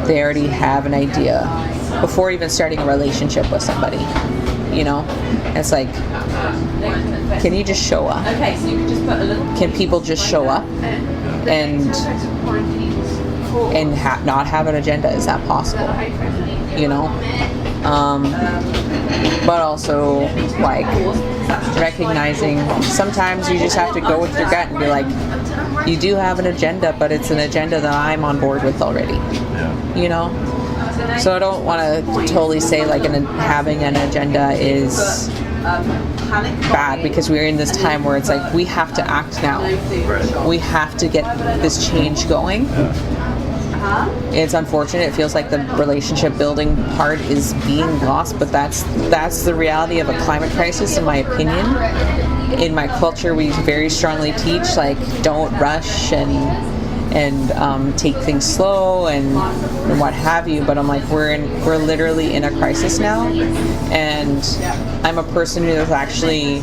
they already have an idea before even starting a relationship with somebody, you know? It's like, can you just show up? Can people just show up and not have an agenda? Is that possible? You know? But also, like, recognizing sometimes you just have to go with your gut and be like, you do have an agenda, but it's an agenda that I'm on board with already. You know? So I don't want to totally say like having an agenda is bad, because we're in this time where it's like we have to act now. We have to get this change going. It's unfortunate. It feels like the relationship building part is being lost, but that's the reality of a climate crisis, in my opinion. In my culture, we very strongly teach, like, don't rush and take things slow and what have you. But I'm like, we're literally in a crisis now, and I'm a person who is actually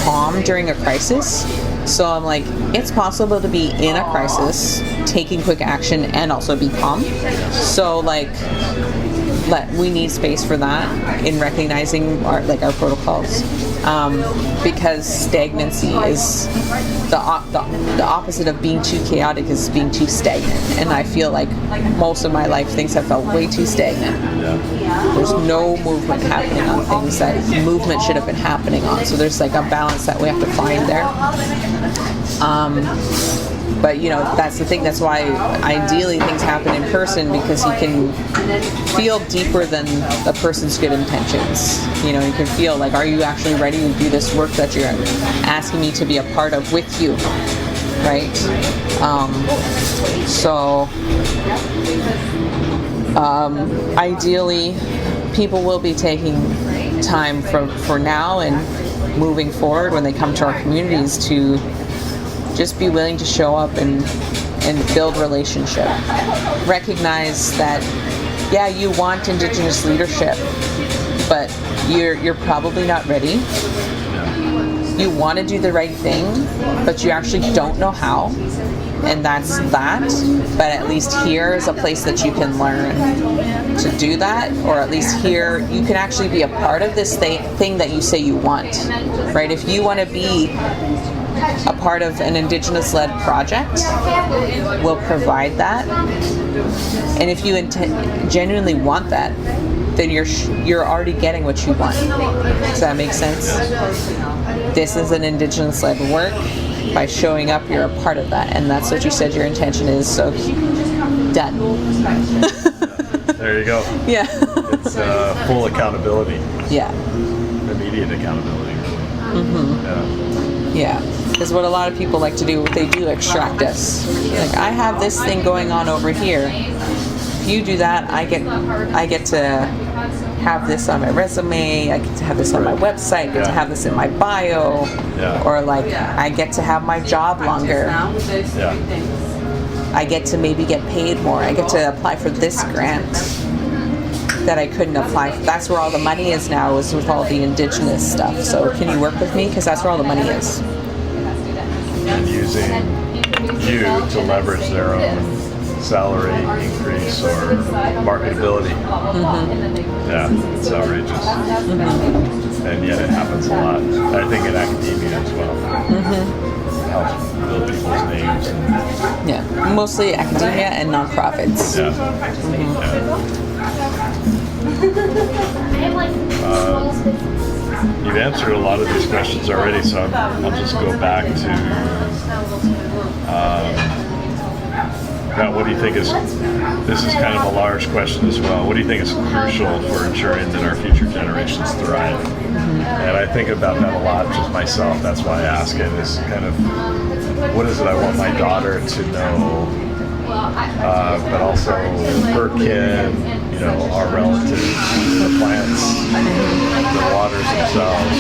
calm during a crisis. So I'm like, it's possible to be in a crisis, taking quick action, and also be calm. So like we need space for that in recognizing our protocols, because stagnancy is the opposite of being too chaotic is being too stagnant, and I feel like most of my life things have felt way too stagnant. There's no movement happening on things that movement should have been happening on, so there's like a balance that we have to find there. But that's the thing. That's why ideally things happen in person, because you can feel deeper than the person's good intentions. You can feel like, are you actually ready to do this work that you're asking me to be a part of with you, right? Ideally, people will be taking time for now and moving forward when they come to our communities to just be willing to show up and build relationship. Recognize that, yeah, you want Indigenous leadership, but you're probably not ready. You want to do the right thing, but you actually don't know how. And that's that. But at least here is a place that you can learn to do that, or at least here you can actually be a part of this thing that you say you want, right? If you want to be a part of an Indigenous-led project, we'll provide that. And if you genuinely want that, then you're already getting what you want. Does that make sense? This is an Indigenous-led work. By showing up, you're a part of that, and that's what you said your intention is. So, done. There you go. Yeah. It's full accountability. Yeah. Immediate accountability. Mm-hmm. Yeah. Because what a lot of people like to do, they do extract us. Like, I have this thing going on over here. If you do that, I get to have this on my resume, I get to have this on my website, I get to have this in my bio, or like I get to have my job longer. I get to maybe get paid more. I get to apply for this grant that I couldn't apply for. That's where all the money is now, is with all the Indigenous stuff. So can you work with me? Because that's where all the money is. And using you to leverage their own salary increase or marketability. Yeah, it's outrageous. And yet it happens a lot. I think in academia as well. Helps build people's names. Yeah, mostly academia and nonprofits. You've answered a lot of these questions already, so I'll just go back to what do you think this is kind of a large question as well. What do you think is crucial for ensuring that our future generations thrive? And I think about that a lot just myself. That's why I ask it, is kind of, what is it I want my daughter to know, but also her kin, our relatives, the plants, the waters themselves,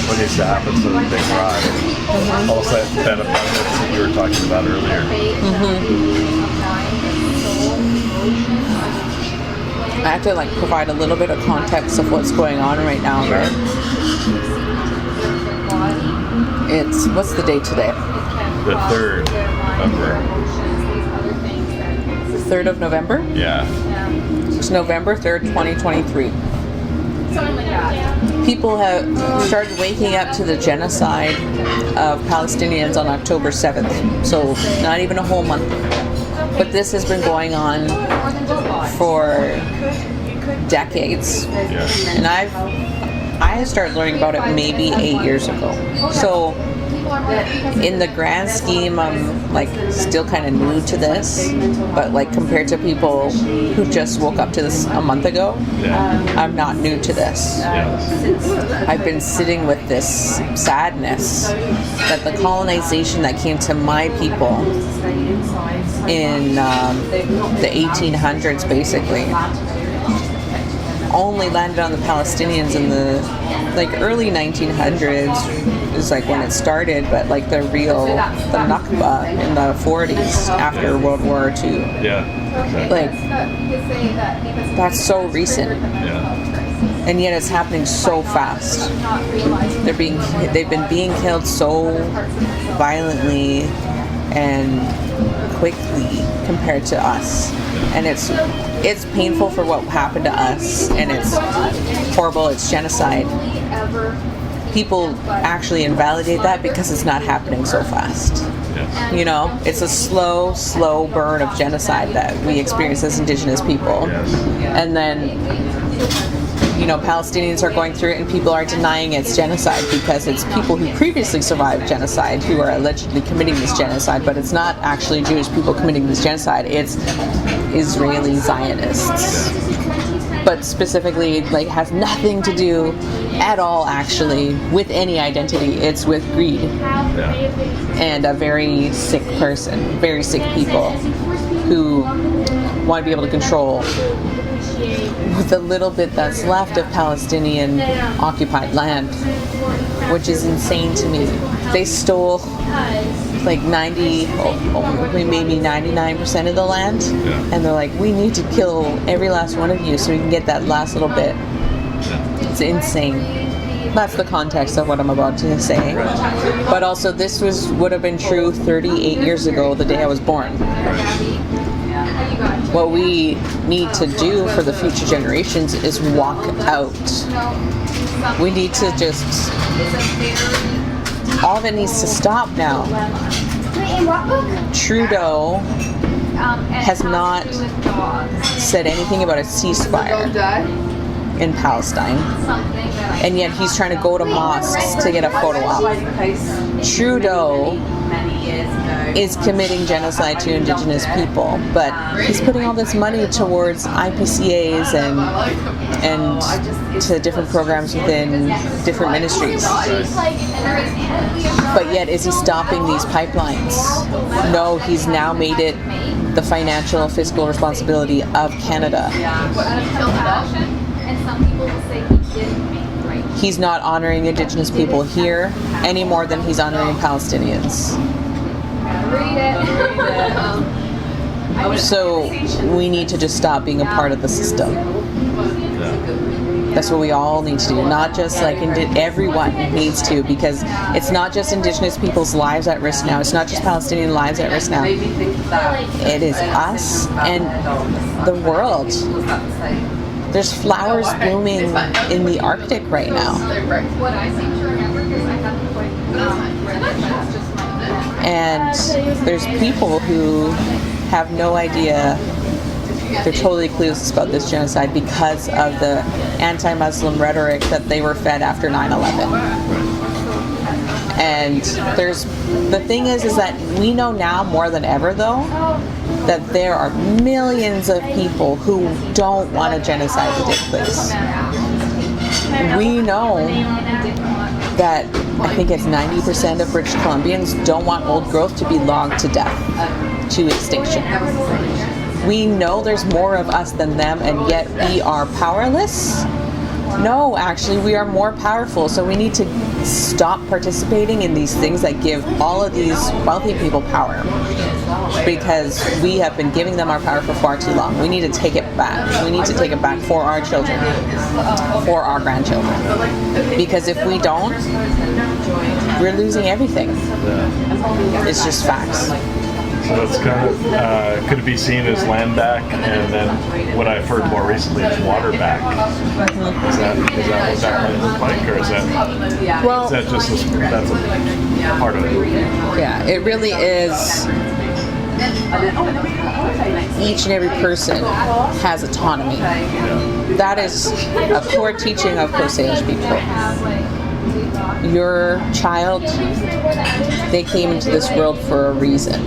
what needs to happen so that they thrive. Also that abundance that you were talking about earlier. I have to provide a little bit of context of what's going on right now, right? It's, what's the date today? The 3rd November. 3rd of November? Yeah. It's November 3rd, 2023. People have started waking up to the genocide of Palestinians on October 7th. So not even a whole month. But this has been going on for decades. Yeah. And I started learning about it maybe 8 years ago. So in the grand scheme, I'm still kind of new to this, but compared to people who just woke up to this a month ago, I'm not new to this. I've been sitting with this sadness that the colonization that came to my people in the 1800s basically only landed on the Palestinians in the early 1900s is when it started, but the Nakba in the 40s after World War II. Yeah, exactly. That's so recent. Yeah. And yet it's happening so fast. They've been being killed so violently and quickly compared to us. and it's painful for what happened to us, and it's horrible. It's genocide. People actually invalidate that because it's not happening so fast. Yes. You know, it's a slow burn of genocide that we experience as Indigenous people. Yes. And then, you know, Palestinians are going through it and people are denying it's genocide because it's people who previously survived genocide who are allegedly committing this genocide, but it's not actually Jewish people committing this genocide, it's Israeli Zionists. But specifically, like, has nothing to do at all actually with any identity. It's with greed. Yeah. And a very sick person, very sick people who want to be able to control the little bit that's left of Palestinian occupied land, which is insane to me. They stole like maybe 99% of the land, and they're like, we need to kill every last one of you so we can get that last little bit. It's insane. That's the context of what I'm about to say. But also, this would have been true 38 years ago, the day I was born. What we need to do for the future generations is walk out. We need to just... all of it needs to stop now. Trudeau has not said anything about a ceasefire in Palestine, and yet he's trying to go to mosques to get a photo op. Trudeau is committing genocide to Indigenous people, but he's putting all this money towards IPCAs and to different programs within different ministries. But yet, is he stopping these pipelines? No, he's now made it the financial fiscal responsibility of Canada. He's not honoring Indigenous people here any more than he's honoring Palestinians. So we need to just stop being a part of the system. That's what we all need to do. Not just like everyone needs to, because it's not just Indigenous people's lives at risk now. It's not just Palestinian lives at risk now. It is us and the world. There's flowers blooming in the Arctic right now. And there's people who have no idea. They're totally clueless about this genocide because of the anti-Muslim rhetoric that they were fed after 9/11. And the thing is that we know now more than ever, though, that there are millions of people who don't want a genocide to take place. We know that I think it's 90% of British Columbians don't want old growth to be logged to death, to extinction. We know there's more of us than them, and yet we are powerless. No, actually, we are more powerful, so we need to stop participating in these things that give all of these wealthy people power, because we have been giving them our power for far too long. We need to take it back. We need to take it back for our children, for our grandchildren, because if we don't, we're losing everything. It's just facts. So it's kind of, could it be seen as land back, and then what I've heard more recently is water back? Is that what that might look like, or is that just that's a part of it? Yeah, it really is. Each and every person has autonomy. Yeah. That is a core teaching of Osage people. Your child, they came into this world for a reason.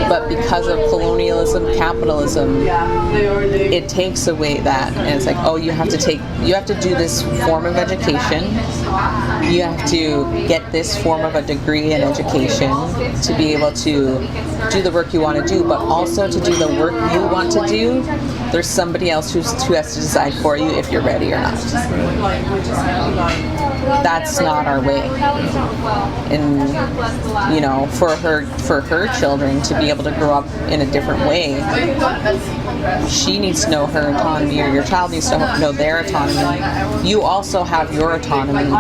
But because of colonialism, capitalism, it takes away that. And it's like, oh, you have to do this form of education. You have to get this form of a degree in education to be able to do the work you want to do, but also to do the work you want to do, there's somebody else who has to decide for you if you're ready or not. That's not our way. And for her children to be able to grow up in a different way, she needs to know her autonomy, or your child needs to know their autonomy. You also have your autonomy.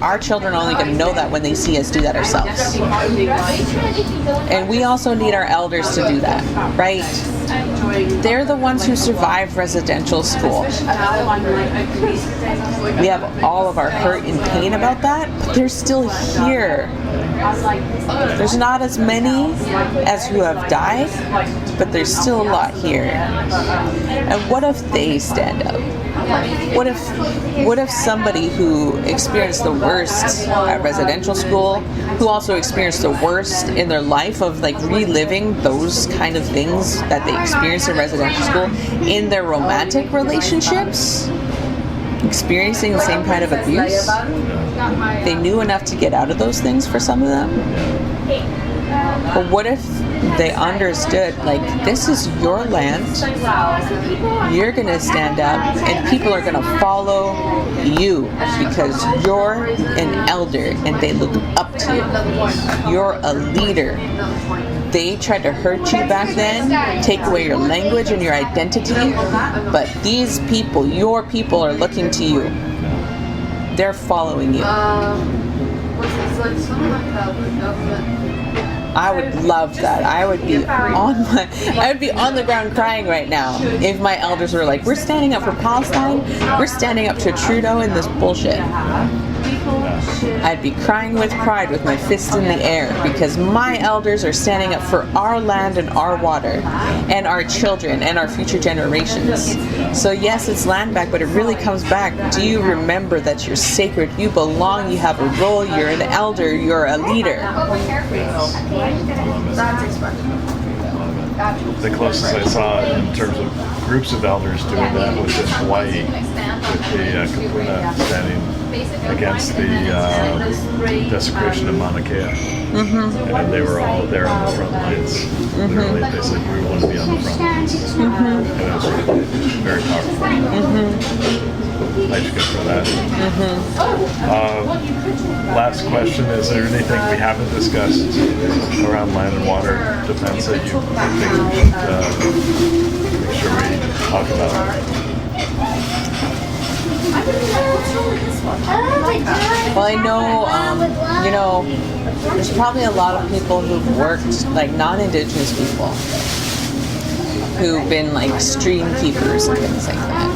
Our children are only going to know that when they see us do that ourselves. And we also need our elders to do that, right? They're the ones who survive residential school. We have all of our hurt and pain about that, but they're still here. There's not as many as who have died, but there's still a lot here. And what if they stand up? What if somebody who experienced the worst at residential school, who also experienced the worst in their life of like reliving those kind of things that they experienced in residential school in their romantic relationships, experiencing the same kind of abuse, they knew enough to get out of those things for some of them? But what if they understood, like, this is your land, you're going to stand up, and people are going to follow you because you're an elder and they look up to you. You're a leader. They tried to hurt you back then, take away your language and your identity, but these people, your people, are looking to you. They're following you. I would love that. I would be on the ground crying right now if my elders were like, we're standing up for Palestine, we're standing up to Trudeau and this bullshit. I'd be crying with pride with my fist in the air because my elders are standing up for our land and our water and our children and our future generations. So yes, it's land back, but it really comes back. Do you remember that you're sacred? You belong. You have a role. You're an elder. You're a leader. The closest I saw in terms of groups of elders doing that was in Hawaii, with the Kapuna standing against the desecration of Mauna Kea. Mm-hmm. And they were all there on the front lines. Literally, they said, we want to be on the front lines. Mm-hmm. And it was very powerful. Mm-hmm. Thanks for that. Mm-hmm. Last question, is there anything we haven't discussed around land and water defense that you think we should make sure we talk about? Well, I know, there's probably a lot of people who've worked, like non-Indigenous people, who've been like stream keepers and things like that.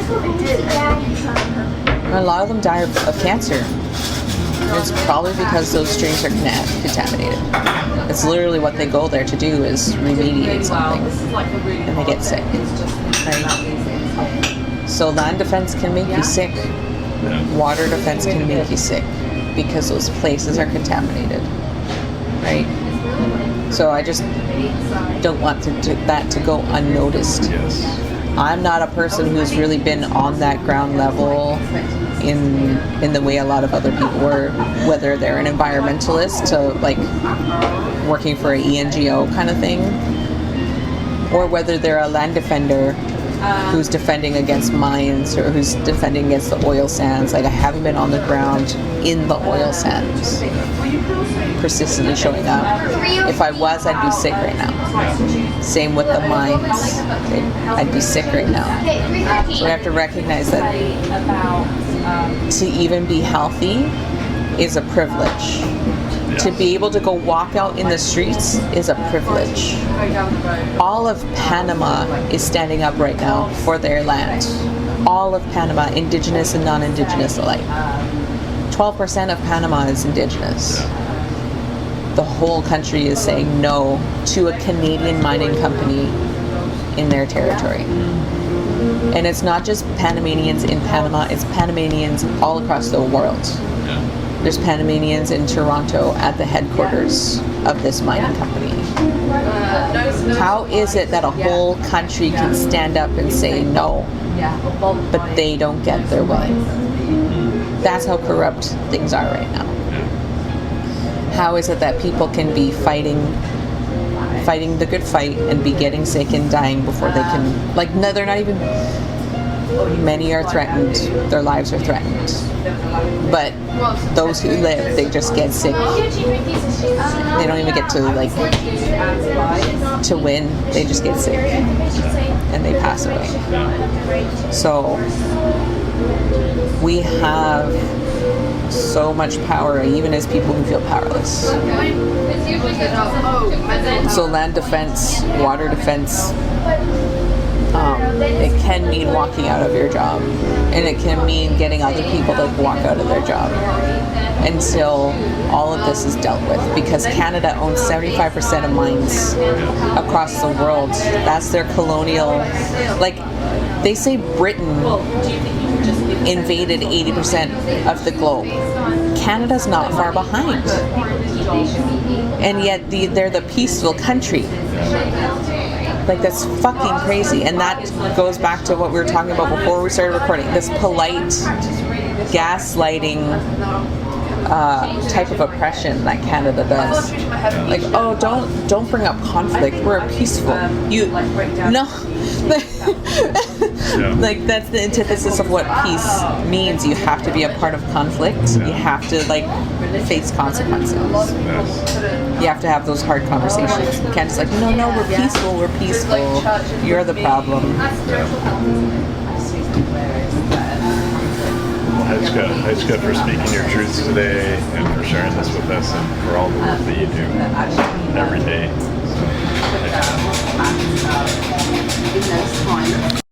A lot of them die of cancer. It's probably because those streams are contaminated. It's literally what they go there to do is remediate something, and they get sick. Right? So land defense can make you sick. Water defense can make you sick because those places are contaminated. Right? So I just don't want that to go unnoticed. Yes. I'm not a person who's really been on that ground level in the way a lot of other people were, whether they're an environmentalist to like working for an ENGO kind of thing, or whether they're a land defender who's defending against mines or who's defending against the oil sands. Like, I haven't been on the ground in the oil sands persistently showing up. If I was, I'd be sick right now. Same with the mines. I'd be sick right now. So we have to recognize that to even be healthy is a privilege. To be able to go walk out in the streets is a privilege. All of Panama is standing up right now for their land. All of Panama, Indigenous and non-Indigenous alike. 12% of Panama is Indigenous. The whole country is saying no to a Canadian mining company in their territory. And it's not just Panamanians in Panama, it's Panamanians all across the world. There's Panamanians in Toronto at the headquarters of this mining company. How is it that a whole country can stand up and say no, but they don't get their way? That's how corrupt things are right now. How is it that people can be fighting the good fight and be getting sick and dying before they can, like, no, they're not even, many are threatened, their lives are threatened. But those who live, they just get sick. They don't even get to, like, to win, they just get sick. and they pass away. So we have so much power, even as people who feel powerless. So land defense, water defense, it can mean walking out of your job, and it can mean getting other people to walk out of their job until all of this is dealt with, because Canada owns 75% of mines across the world. That's their colonial, like they say Britain invaded 80% of the globe. Canada's not far behind, and yet they're the peaceful country. Like, that's fucking crazy. And that goes back to what we were talking about before we started recording, this polite gaslighting type of oppression that Canada does. Like, oh, don't bring up conflict, we're peaceful. Like, that's the antithesis of what peace means. You have to be a part of conflict. You have to, like, face consequences. You have to have those hard conversations. You can't just like, no, we're peaceful. You're the problem. Well, Hitchka, for speaking your truths today and for sharing this with us and for all the work that you do every day. So, thank you.